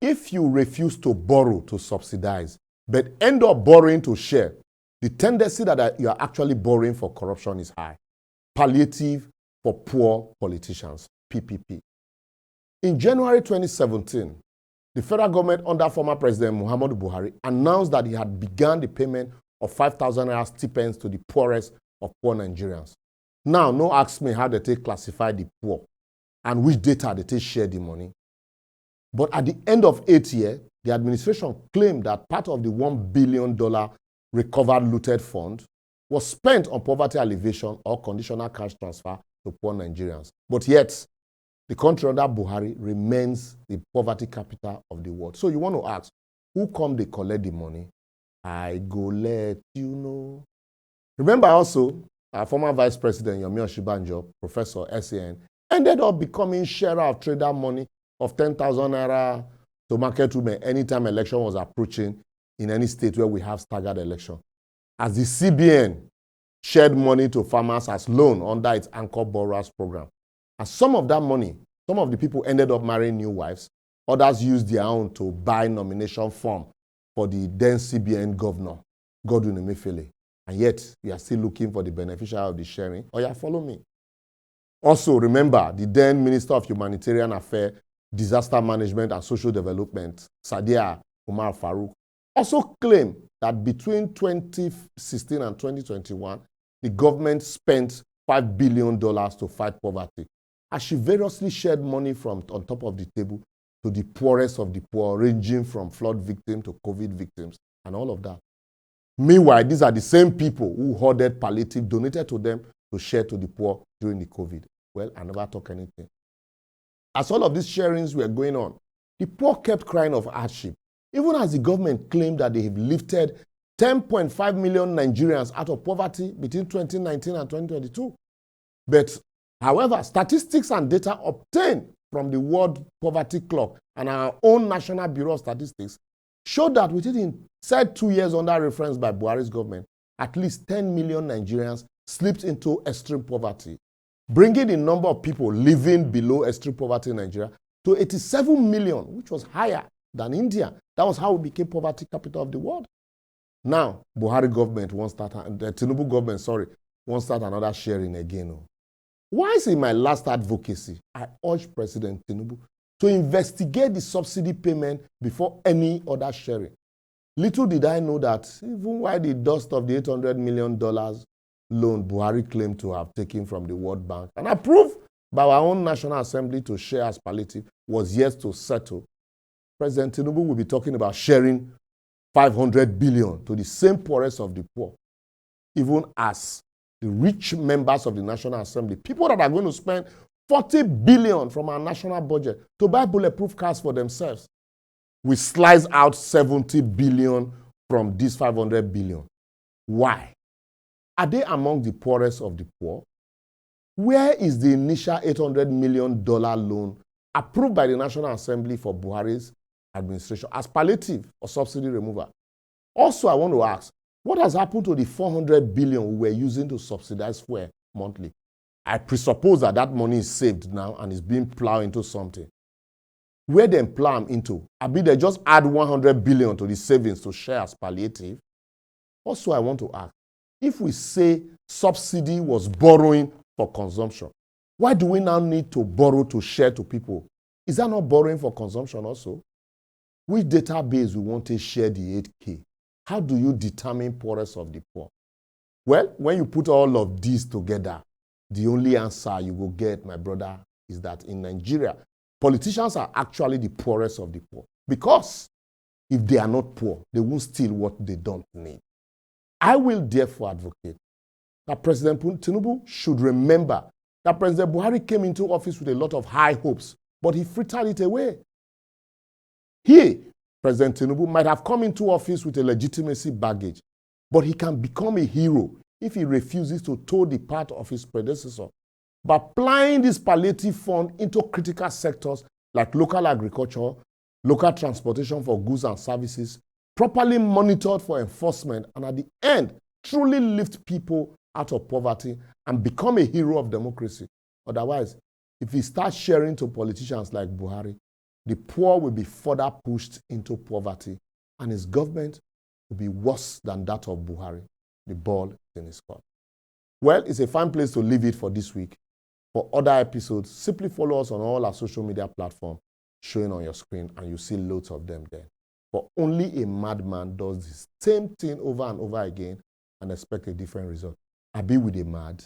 If you refuse to borrow to subsidize, but end up borrowing to share, the tendency that you are actually borrowing for corruption is high. Palliative for poor politicians, PPP. In January 2017, the federal government under former President Muhammadu Buhari announced that he had begun the payment of 5,000 naira stipends to the poorest of poor Nigerians. Now, no ask me how they take classify the poor and which data they take share the money. But at the end of 8 years, the administration claimed that part of the $1 billion recovered looted fund was spent on poverty alleviation or conditional cash transfer to poor Nigerians. But yet, the country under Buhari remains the poverty capital of the world. So you want to ask, who come they collect the money? I go let you know. Remember also, our former Vice President, Yomi Oshibanjo, Professor SAN, ended up becoming sharer of trader money of 10,000 naira to market women anytime election was approaching in any state where we have staggered election. As the CBN shared money to farmers as loan under its Anchor Borrowers program. And some of that money, some of the people ended up marrying new wives. Others used their own to buy nomination form for the then CBN governor, Godwin Emefiele. And yet, we are still looking for the beneficiary of the sharing. Oh yeah, follow me. Also, remember, the then Minister of Humanitarian Affairs, Disaster Management and Social Development, Sadia Umar Farouk, also claimed that between 2016 and 2021, the government spent $5 billion to fight poverty. As she variously shared money from on top of the table to the poorest of the poor, ranging from flood victims to COVID victims and all of that. Meanwhile, these are the same people who hoarded palliative, donated to them to share to the poor during the COVID. Well, I never talk anything. As all of these sharings were going on, the poor kept crying of hardship, even as the government claimed that they have lifted 10.5 million Nigerians out of poverty between 2019 and 2022. But, however, statistics and data obtained from the World Poverty Clock and our own National Bureau of Statistics showed that within said 2 years under reference by Buhari's government, at least 10 million Nigerians slipped into extreme poverty, bringing the number of people living below extreme poverty in Nigeria to 87 million, which was higher than India. That was how we became poverty capital of the world. Now, Buhari government won't start, the Tinubu government, won't start another sharing again. Why is in my last advocacy, I urge President Tinubu to investigate the subsidy payment before any other sharing. Little did I know that even while the dust of the $800 million loan Buhari claimed to have taken from the World Bank and approved by our own National Assembly to share as palliative was yet to settle, President Tinubu will be talking about sharing $500 billion to the same poorest of the poor, even as the rich members of the National Assembly, people that are going to spend $40 billion from our national budget to buy bulletproof cars for themselves, we slice out $70 billion from this $500 billion. Why? Are they among the poorest of the poor? Where is the initial $800 million loan approved by the National Assembly for Buhari's administration as palliative or subsidy removal? Also, I want to ask, what has happened to the $400 billion we were using to subsidize fuel monthly? I presuppose that that money is saved now and is being plowed into something. Where then plow into? I mean, they just add $100 billion to the savings to share as palliative. Also, I want to ask, if we say subsidy was borrowing for consumption, why do we now need to borrow to share to people? Is that not borrowing for consumption also? Which database we want to share the 8K? How do you determine poorest of the poor? Well, when you put all of these together, the only answer you will get, my brother, is that in Nigeria, politicians are actually the poorest of the poor. Because if they are not poor, they won't steal what they don't need. I will therefore advocate that President Tinubu should remember that President Buhari came into office with a lot of high hopes, but he frittered it away. He, President Tinubu, might have come into office with a legitimacy baggage, but he can become a hero if he refuses to toe the path of his predecessor by applying this palliative fund into critical sectors like local agriculture, local transportation for goods and services, properly monitored for enforcement, and at the end, truly lift people out of poverty and become a hero of democracy. Otherwise, if he starts sharing to politicians like Buhari, the poor will be further pushed into poverty, and his government will be worse than that of Buhari. The ball is in his court. Well, it's a fine place to leave it for this week. For other episodes, simply follow us on all our social media platforms showing on your screen, and you see loads of them there. For only a madman does the same thing over and over again and expect a different result. I be with a mad.